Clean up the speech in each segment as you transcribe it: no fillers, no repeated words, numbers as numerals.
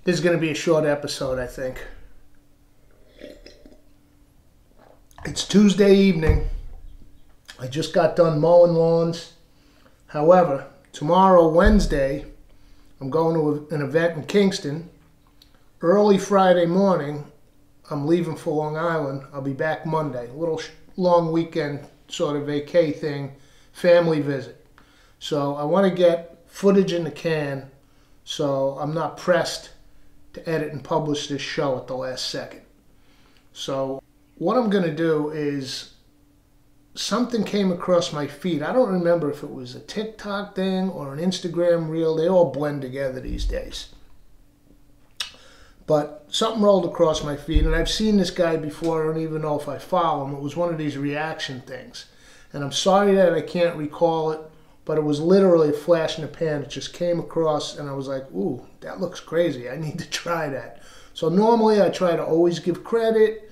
This is going to be a short episode, I think. It's Tuesday evening. I just got done mowing lawns. However, tomorrow, Wednesday, I'm going to an event in Kingston. Early Friday morning, I'm leaving for Long Island. I'll be back Monday. A little long weekend sort of vacay thing, family visit. So I want to get footage in the can so I'm not pressed to edit and publish this show at the last second. So what I'm going to do is, something came across my feed. I don't remember if it was a TikTok thing or an Instagram reel. They all blend together these days. But something rolled across my feed, and I've seen this guy before. I don't even know if I follow him. It was one of these reaction things. And I'm sorry that I can't recall it, but it was literally a flash in the pan. It just came across, and I was like, ooh, that looks crazy. I need to try that. So normally I try to always give credit,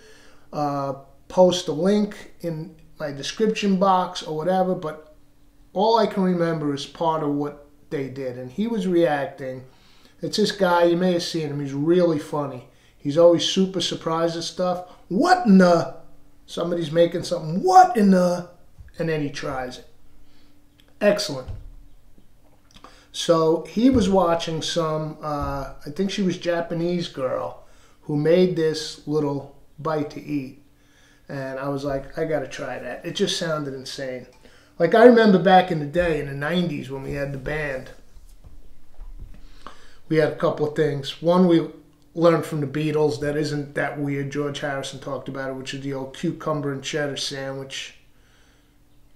post a link in my description box or whatever, but all I can remember is part of what they did. And he was reacting. It's this guy, you may have seen him. He's really funny. He's always super surprised at stuff. What in the? Somebody's making something. What in the? And then he tries it. Excellent. So he was watching some, I think she was a Japanese girl who made this little bite to eat. And I was like, I got to try that. It just sounded insane. Like, I remember back in the day, in the 90s, when we had the band, we had a couple of things. One, we learned from the Beatles that isn't that weird. George Harrison talked about it, which is the old cucumber and cheddar sandwich.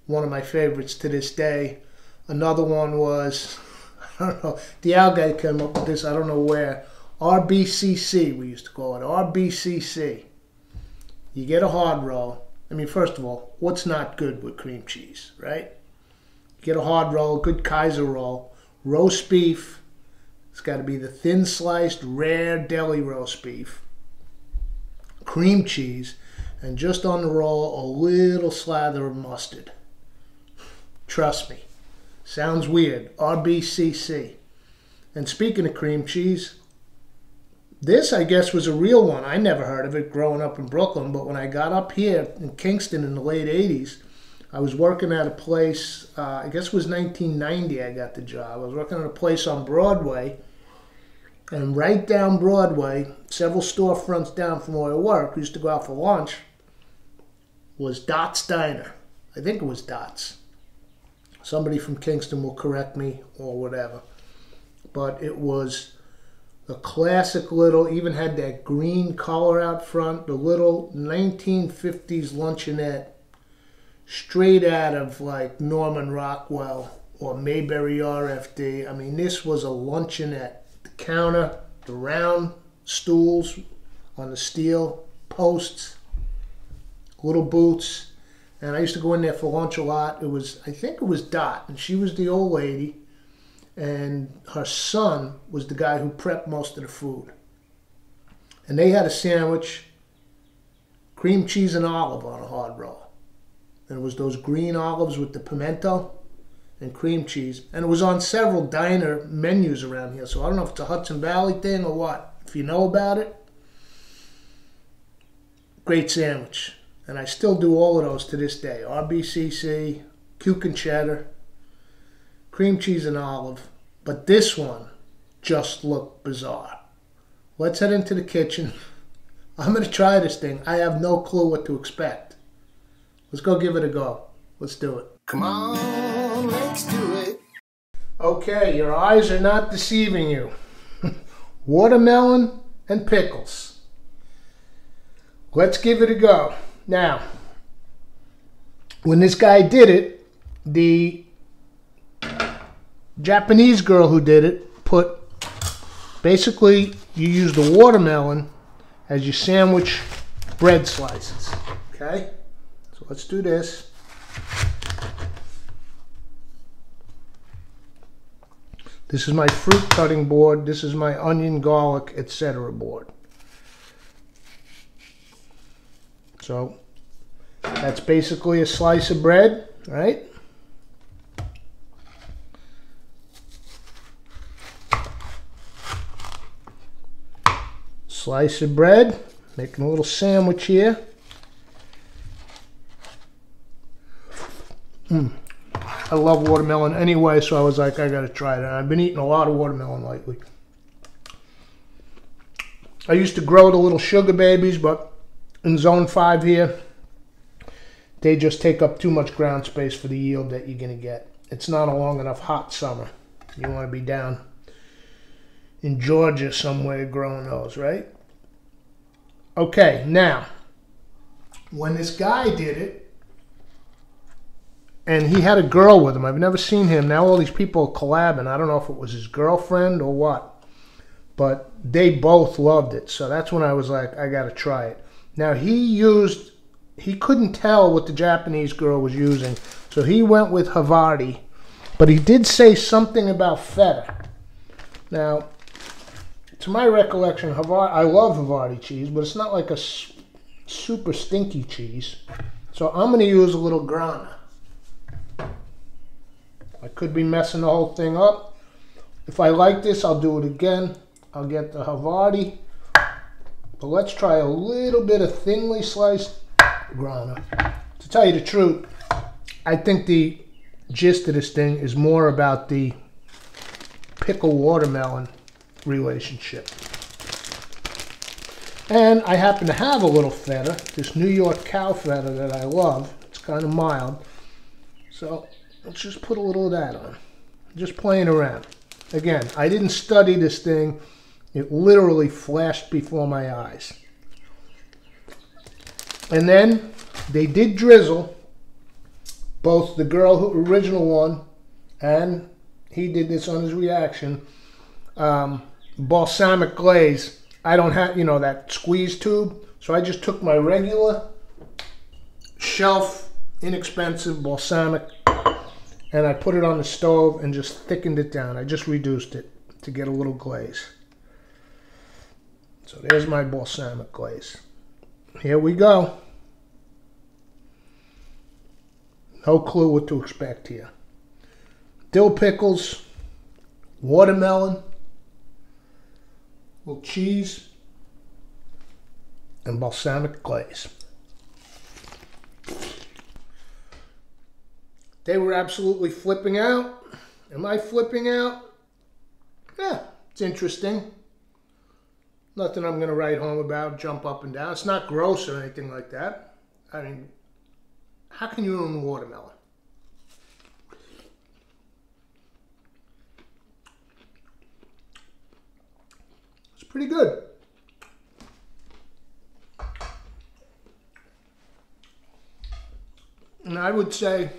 One of my favorites to this day. Another one was, I don't know, the Al guy came up with this, I don't know where. RBCC, we used to call it. RBCC. You get a hard roll. I mean, first of all, what's not good with cream cheese, right? You get a hard roll, good Kaiser roll, roast beef. It's got to be the thin sliced, rare deli roast beef, cream cheese, and just on the roll, a little slather of mustard. Trust me. Sounds weird. RBCC. And speaking of cream cheese, this, I guess, was a real one. I never heard of it growing up in Brooklyn, but when I got up here in Kingston in the late 80s, I was working at a place, I guess it was 1990 I got the job. I was working at a place on Broadway, and right down Broadway, several storefronts down from where I work, we used to go out for lunch, was Dot's Diner. I think it was Dot's. Somebody from Kingston will correct me or whatever. But it was the classic little, even had that green color out front, the little 1950s luncheonette, straight out of like Norman Rockwell or Mayberry RFD. I mean, this was a luncheonette. The counter, the round stools on the steel posts, little boots. And I used to go in there for lunch a lot. It was, I think it was Dot, and she was the old lady, and her son was the guy who prepped most of the food. And they had a sandwich, cream cheese and olive on a hard roll. And it was those green olives with the pimento and cream cheese. And it was on several diner menus around here. So I don't know if it's a Hudson Valley thing or what. If you know about it, great sandwich. And I still do all of those to this day. RBCC, cuke and cheddar, cream cheese and olive. But this one just looked bizarre. Let's head into the kitchen. I'm going to try this thing. I have no clue what to expect. Let's go give it a go. Let's do it. Come on, let's do it. Okay, your eyes are not deceiving you. Watermelon and pickles. Let's give it a go. Now, when this guy did it, the Japanese girl who did it put, basically, you use the watermelon as your sandwich bread slices. Okay? So let's do this. This is my fruit cutting board. This is my onion, garlic, etc. board. So that's basically a slice of bread, right? Slice of bread. Making a little sandwich here. I love watermelon anyway, so I was like, I gotta try it. And I've been eating a lot of watermelon lately. I used to grow the little sugar babies, but in zone 5 here, they just take up too much ground space for the yield that you're gonna get. It's not a long enough hot summer. You wanna be down in Georgia somewhere growing those, right? Okay, now, when this guy did it, and he had a girl with him. I've never seen him. Now all these people are collabing. I don't know if it was his girlfriend or what. But they both loved it. So that's when I was like, I got to try it. Now he couldn't tell what the Japanese girl was using. So he went with Havarti. But he did say something about feta. Now, to my recollection, I love Havarti cheese, but it's not like a super stinky cheese. So I'm going to use a little Grana. I could be messing the whole thing up. If I like this, I'll do it again. I'll get the Havarti. But let's try a little bit of thinly sliced Grana. To tell you the truth, I think the gist of this thing is more about the pickle watermelon relationship. And I happen to have a little feta, this New York cow feta that I love. It's kind of mild. So let's just put a little of that on. Just playing around. Again, I didn't study this thing. It literally flashed before my eyes. And then they did drizzle, both the original one, and he did this on his reaction, balsamic glaze. I don't have, that squeeze tube. So I just took my regular shelf, inexpensive balsamic, and I put it on the stove and just thickened it down. I just reduced it to get a little glaze. So there's my balsamic glaze. Here we go. No clue what to expect here. Dill pickles, watermelon, little cheese, and balsamic glaze. They were absolutely flipping out. Am I flipping out? Yeah, it's interesting. Nothing I'm going to write home about, jump up and down. It's not gross or anything like that. I mean, how can you ruin watermelon? It's pretty good. And I would say,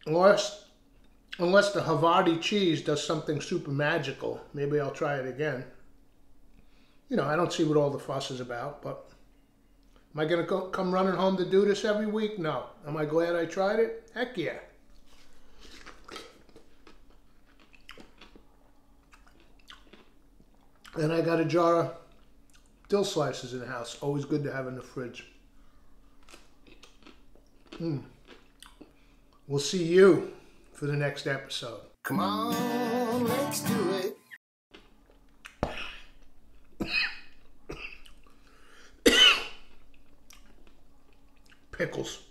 unless the Havarti cheese does something super magical, maybe I'll try it again. I don't see what all the fuss is about, but am I going to come running home to do this every week? No. Am I glad I tried it? Heck yeah. And I got a jar of dill slices in the house. Always good to have in the fridge. We'll see you for the next episode. Come on, let's do it. Pickles.